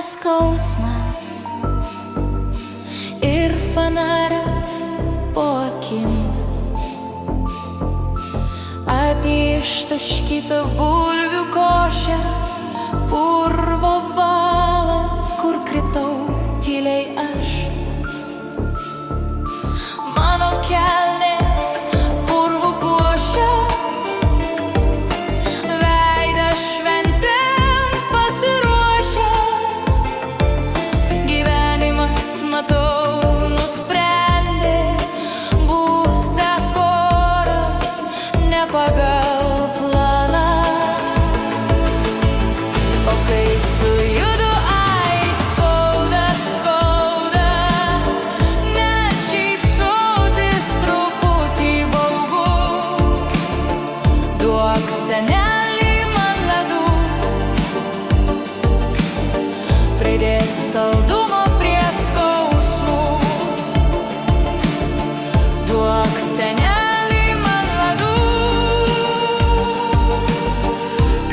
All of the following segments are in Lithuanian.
skausmą ir fanario po akim, apie ištaškytą bulvių košę, purvo balą, kur kritau tyliai aš. Mano kelnės purvų puošęs, veidas šventėm pasiruošęs. Gyvenimas, matau, nusprendė, bus dekoras ne pagal planą. O kai sujudu, ai, skauda, skauda, net šypsotis truputį baugu. Duok, seneli, man ledų, pridėk saldumo prie skausmų. Duok, seneli, man ledų,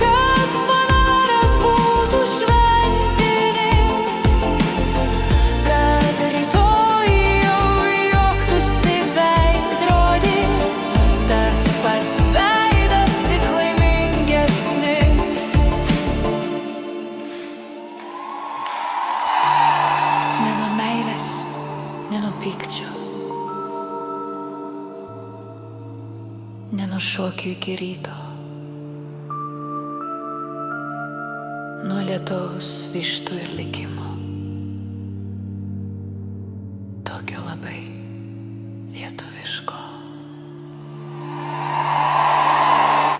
kad fanaras būtų šventinis, kad rytoj jau juoktųsi veidrody, tas pats veidas tik laimingesnis. Ne nuo meilės, ne nuo pykčio, ne nuo šokių iki ryto, nuo lietaus, vištų ir likimo, tokio labai lietuviško.